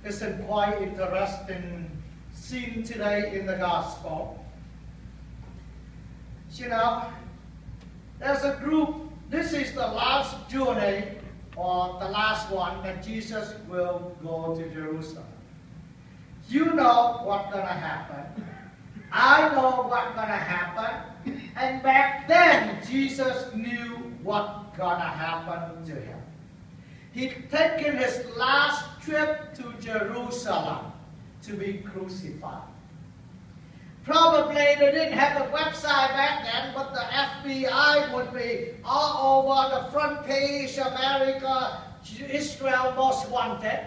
Isn't quite interesting scene today in the gospel. You know, there's a group, this is the last journey, or the last one, that Jesus will go to Jerusalem. You know what's going to happen. I know what's going to happen. And back then, Jesus knew what's going to happen to him. He'd taken his last trip to Jerusalem to be crucified. Probably they didn't have a website back then, but the FBI would be all over the front page, America, Israel most wanted.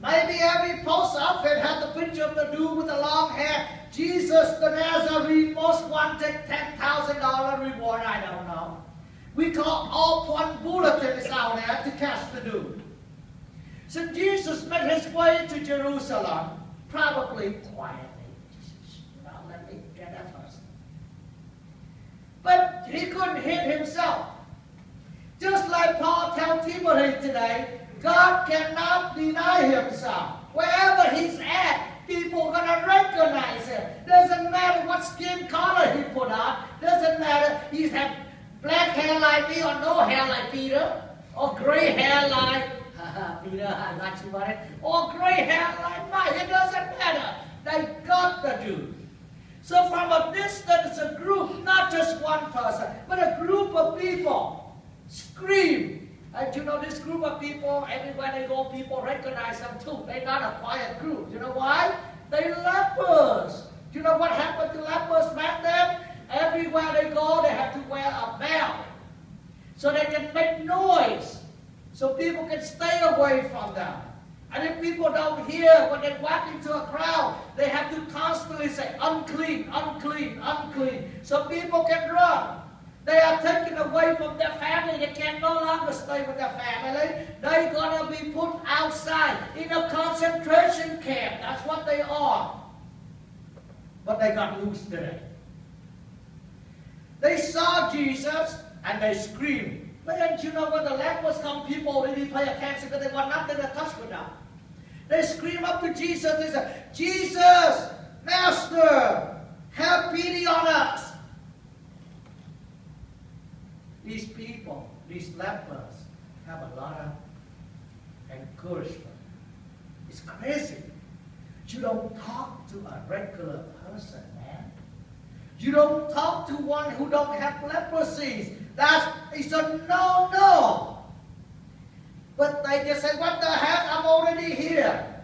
Maybe every post outfit had the picture of the dude with the long hair. Jesus the Nazarene, most wanted, $10,000 reward, I don't know. We call all one bulletins out there to catch the dude. So Jesus made his way to Jerusalem, probably quietly. Well, let me get that first. But he couldn't hid himself. Just like Paul tells Timothy today, God cannot deny himself. Wherever he's at, people are going to recognize him. Doesn't matter what skin color he put on. Doesn't matter he's had black hair like me or no hair like Peter. Or gray hair like Peter, I got you buddy. Or gray hair like mine. It doesn't matter. They got the dude. So from a distance, a group, not just one person, but a group of people scream. And you know, this group of people, everywhere they go, people recognize them too. They're not a quiet group. You know why? They're lepers. Do you know what happened to lepers back then? Everywhere they go, they have to wear a bell. So they can make noise. So people can stay away from them. And if people don't hear when they walk into a crowd, they have to constantly say, unclean, unclean, unclean. So people can run. They are taken away from their family. They can no longer stay with their family. They're going to be put outside in a concentration camp. That's what they are. But they got loose today. They saw Jesus and they screamed. But you know when the lepers come, people really pay attention because they want nothing to touch with them. They scream up to Jesus. They say, Jesus, Master, have pity on us. These people, these lepers, have a lot of encouragement. It's crazy. You don't talk to a regular person, man. You don't talk to one who don't have leprosy. It's a no-no. But they just say, what the heck, I'm already here.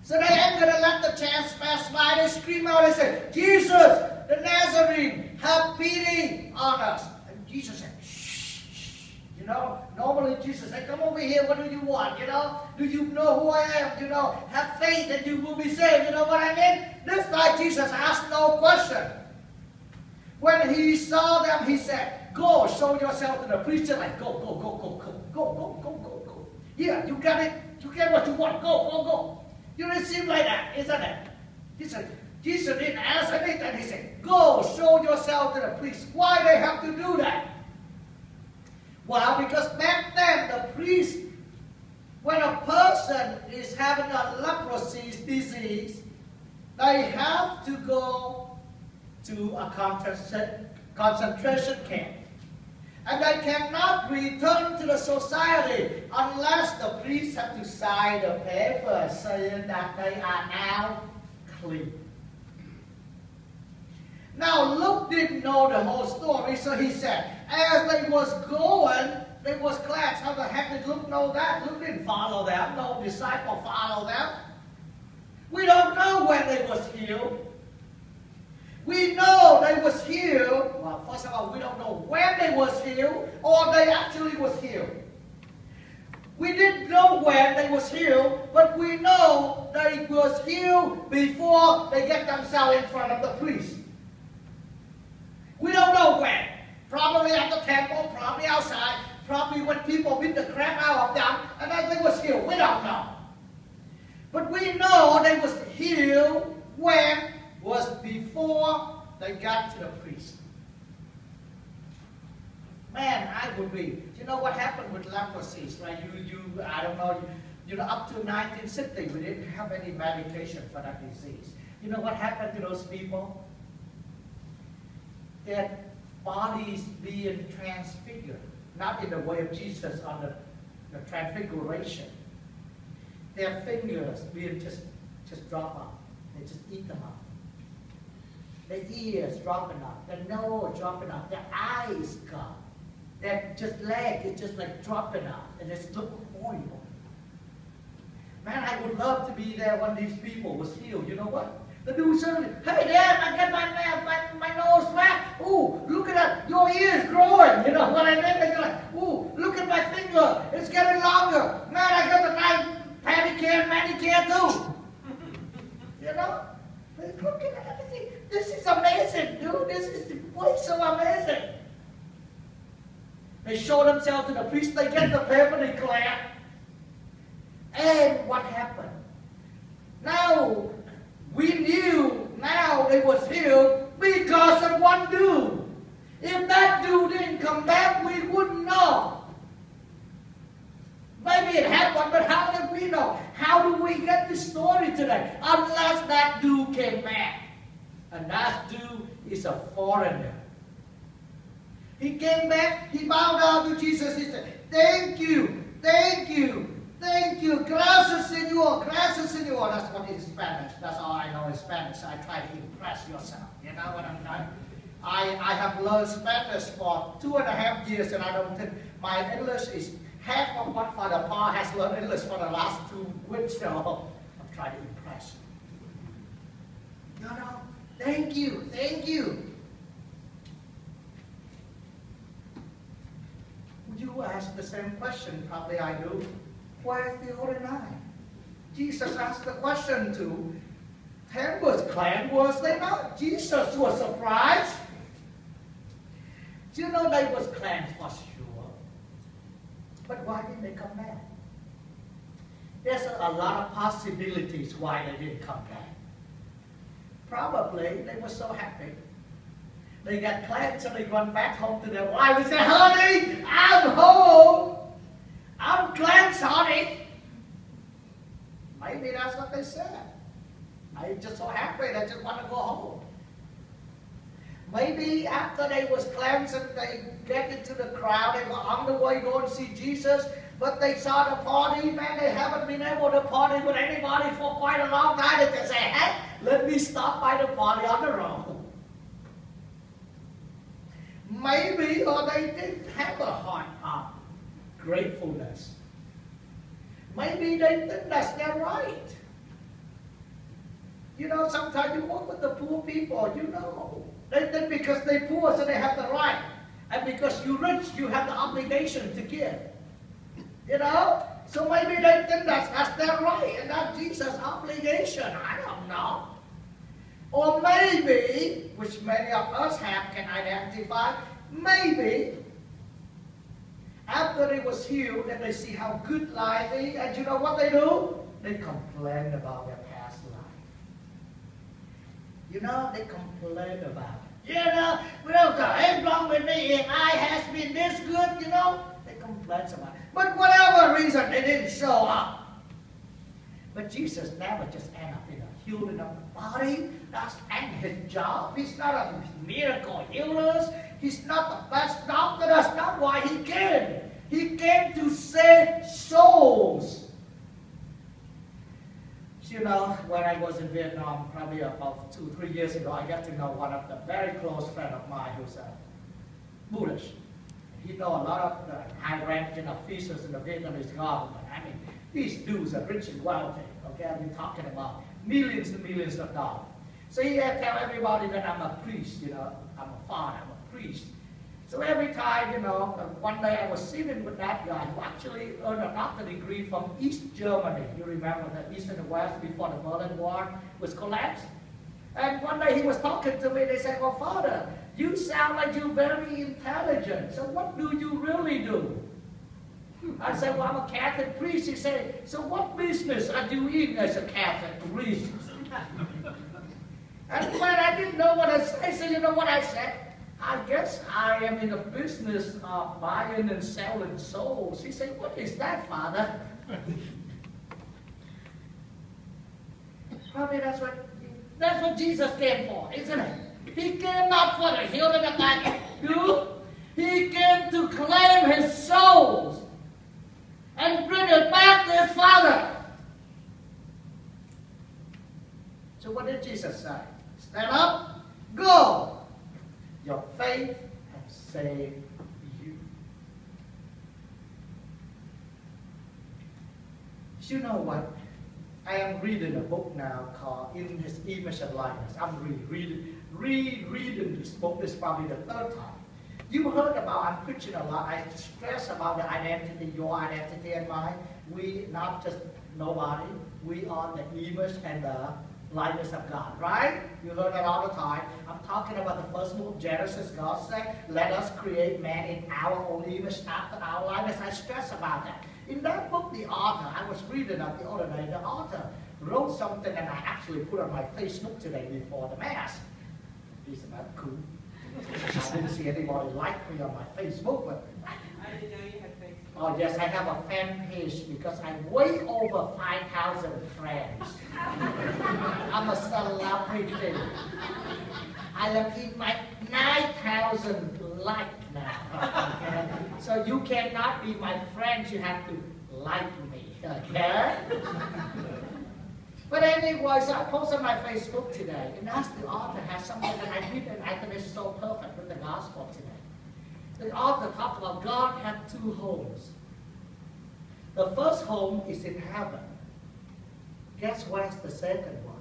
So they ain't going to let the chance pass by. They scream out and say, Jesus, the Nazarene, have pity on us. And Jesus said, you know, normally Jesus said, come over here, what do you want? You know, do you know who I am? You know, have faith and you will be saved. You know what I mean? This time Jesus asked no question. When he saw them, he said, go, show yourself to the preacher. Like, go, go, go, go, go, go, go, go, go, go. Yeah, you got it. You get what you want. Go, go, go. You didn't seem like that, isn't it? He said, Jesus didn't ask anything. He said, go, show yourself to the priest. Why they have to do that? Well, because back then, the priest, when a person is having a leprosy disease, they have to go to a concentration camp. And they cannot return to the society unless the priests have to sign a paper saying that they are now clean. Now, Luke didn't know the whole story, so he said, as they was going, they was glad. How the heck did Luke know that? Luke didn't follow them. No disciple followed them. We don't know when they was healed. We know they was healed. Well, first of all, we don't know when they was healed or they actually was healed. We didn't know when they was healed, but we know they was healed before they get themselves in front of the priest. We don't know when. Probably at the temple, probably outside, probably when people beat the crap out of them, and then they was healed. We don't know. But we know they was healed when was before they got to the priest. Man, I would be. You know what happened with leprosy, right? I don't know. You know, up to 1960, we didn't have any medication for that disease. You know what happened to those people? Their bodies being transfigured, not in the way of Jesus on the transfiguration. Their fingers being just drop off. They just eat them up. Their ears dropping off. Their nose dropping off. Their eyes gone. Their just leg is just like dropping off. And it's look horrible. Man, I would love to be there when these people was healed. You know what? The dude said, hey Dad, I got my nose back. Ooh, look at that. Your ear's growing. You know what I mean? They're like, ooh, look at my finger. It's getting longer. Man, I got a nice pedicure and manicure too. You know? Look at everything. This is amazing, dude. This is way so amazing. They show themselves to the priest. They get the paper, they clap. And what happened? Now, we knew now they was healed because of one dude. If that dude didn't come back, we wouldn't know. Maybe it happened, but how did we know? How do we get this story today? Unless that dude came back. And that dude is a foreigner. He came back, he bowed down to Jesus, he said, thank you, thank you, thank you, gracias Señor, gracias Señor. That's what is Spanish, that's all I know in Spanish. I try to impress yourself, you know what I'm saying? I have learned Spanish for 2.5 years and I don't think my English is half of what Father Paul has learned English for the last 2 weeks, so I'm trying to impress you. You know, thank you, thank you. You ask the same question, probably I do. Where's the other 9? Jesus asked the question to 10 was cleansed, was they not? Jesus was surprised. Do you know they was cleansed for sure? But why didn't they come back? There's a lot of possibilities why they didn't come back. Probably they were so happy. They got cleansed, so they run back home to their wife and say, honey, I'm home. I'm cleansed, honey. Maybe that's what they said. I'm just so happy, they just want to go home. Maybe after they was cleansed and they get into the crowd, they were on the way going to see Jesus, but they saw the party, man, they haven't been able to party with anybody for quite a long time. They say, hey, let me stop by the party on the road. Maybe, or they didn't have a heart of gratefulness. Maybe they think that's their right. You know, sometimes you work with the poor people, you know. They think because they're poor, so they have the right. And because you're rich, you have the obligation to give. You know? So maybe they think that's their right, and that's Jesus' obligation. I don't know. Or maybe, which many of us can identify, maybe after they was healed and they see how good life is, and you know what they do? They complain about their past life. You know, they complain about it. You know, well, what's wrong with me and I has been this good, you know? They complain about it. But whatever reason, they didn't show up. But Jesus never just ended up in a healing of the body. That's ain't his job. He's not a miracle healer. He's not the best doctor. That's not why he came. He came to save souls. You know, when I was in Vietnam, probably about 2-3 years ago, I got to know one of the very close friend of mine who's a Buddhist. He know a lot of the high-ranking officials in the Vietnamese government. I mean, these dudes are rich and wealthy. Okay, I've been talking about millions and millions of dollars. So he tell everybody that I'm a priest, you know, I'm a father, I'm a priest. So every time, you know, one day I was sitting with that guy who actually earned a doctorate degree from East Germany. You remember the East and the West before the Berlin Wall was collapsed? And one day he was talking to me, they said, well, Father, you sound like you're very intelligent. So what do you really do? I said, well, I'm a Catholic priest. He said, so what business are you in as a Catholic priest? And when I didn't know what to say, so you know what I said? I guess I am in the business of buying and selling souls. He said, what is that, Father? Probably that's what Jesus came for, isn't it? He came not for the healing of that you. He came to claim his souls and bring it back to his Father. So what did Jesus say? Stand up, go. Your faith has saved you. You know what? I am reading a book now called In His Image and Likeness. I'm rereading this book. This is probably the third time. You heard about, I'm preaching a lot. I stress about the identity, your identity and mine. We not just nobody. We are the image and the likeness of God, right? You heard that all the time. I'm talking about the first book of Genesis. God said, let us create man in our own image, after our likeness. I stress about that. In that book, the author, I was reading that the other day, the author wrote something and I actually put on my Facebook today before the Mass. Isn't that cool? I didn't see anybody like me on my Facebook, but I didn't know you had Facebook. Oh yes, I have a fan page because I'm way over 5,000 friends. I'm a celebrity. I am in my 9,000 like now. Okay? So you cannot be my friend, you have to like me. Okay? But anyway, so I posted on my Facebook today, and that's the author has something that I read, and I think is so perfect with the gospel today. The author talked about God had two homes. The first home is in heaven. Guess where's the second one?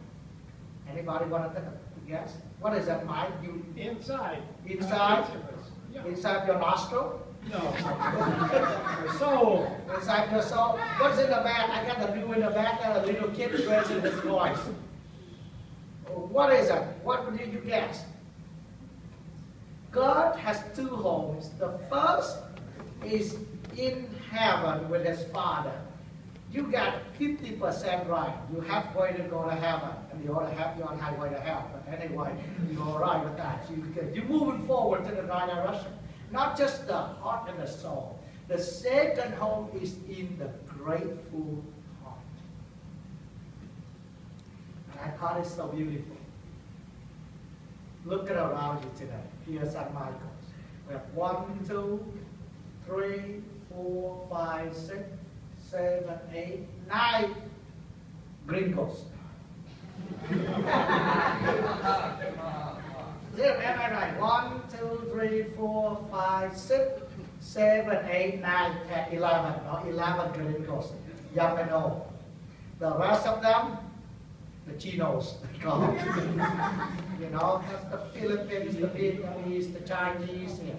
Anybody want to guess? What is that, Mike? You inside. Inside? Yeah. Inside your nostril? No. Your soul. Inside your soul. What's in the back? I got the view in the back that a little kid raising his voice. What is it? What did you guess? God has two homes. The first is in heaven with his Father. You got 50% right. You halfway to go to heaven, and the other half you're on highway to hell. But anyway, you're all right with that. You're moving forward to the right direction. Not just the heart and the soul. The second home is in the grateful heart. And I thought it's so beautiful. Look around you today. Here's St. Michael's. We have 1, 2, 3, 4, 5, 6, 7, 8, 9 gringos. Am I right? 1, 2, 3, 4, 5, 6, 7, 8, 9, 10, 11. No, 11 gringos. Young and old. The rest of them, the Chinos, they call them. You know, that's the Philippines, the Vietnamese, the Chinese. Yeah.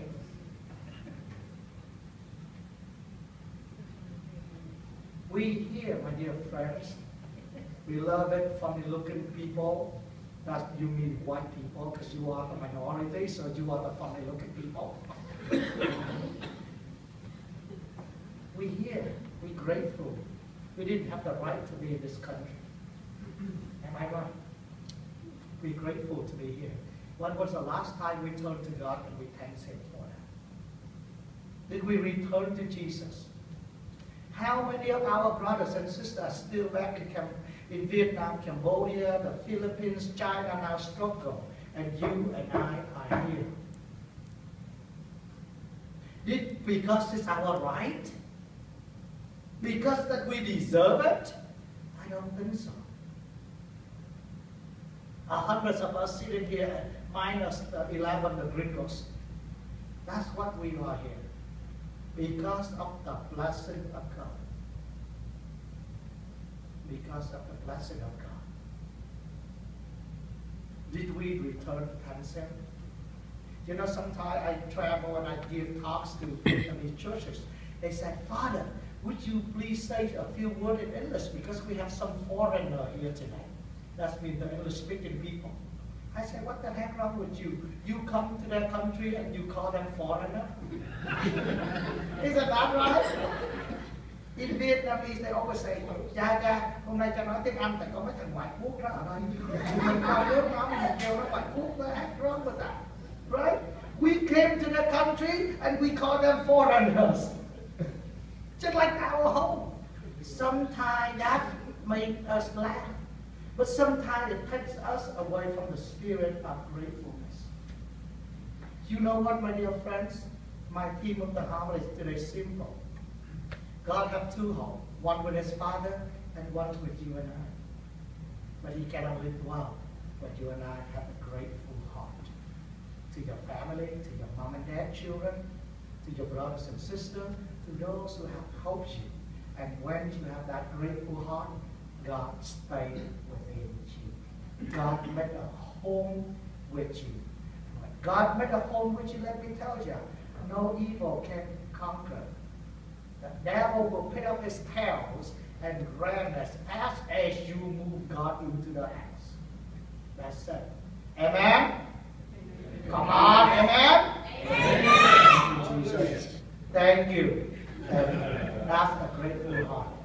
We here, my dear friends, we love it, funny-looking people. That you mean white people, because you are the minority, so you are the funny-looking people. We here, we're grateful. We didn't have the right to be in this country. Am I right? We're grateful to be here. When was the last time we turned to God and we thanked him for that? Did we return to Jesus? How many of our brothers and sisters are still back in Vietnam, Cambodia, the Philippines, China now struggle, and you and I are here? Because it's our right? Because that we deserve it? I don't think so. Hundreds of us sitting here, minus the 11, the gringos. That's what we are here. Because of the blessing of God. Because of the blessing of God. Did we return to thank him? You know, sometimes I travel and I give talks to Vietnamese churches. They said, Father, would you please say a few words in English because we have some foreigner here today. That's mean the English-speaking people. I said, what the heck wrong with you? You come to their country and you call them foreigner? Isn't that right? In Vietnamese, they always say, Cha cha, hôm nay cha nói tiếng Anh tại có mấy thằng ngoại quốc đó ở đây. Mình qua nước nó, mình kêu nó ngoại quốc, the heck wrong with that? Right? We came to the country and we call them foreigners. Just like our home. Sometimes that makes us laugh. But sometimes it takes us away from the spirit of gratefulness. You know what, my dear friends? My theme of the homily is today simple. God has two homes, one with his Father and one with you and I. But he cannot live well when you and I have a grateful heart. To your family, to your mom and dad children, to your brothers and sisters, to those who have helped you. And when you have that grateful heart, God stays within you. God made a home with you. When God made a home with you, let me tell you, no evil can conquer. The devil will pick up his tails and ran as fast as you move God into the house. That's it. Amen? Come on, amen? Amen. Jesus. Thank you. That's a grateful heart.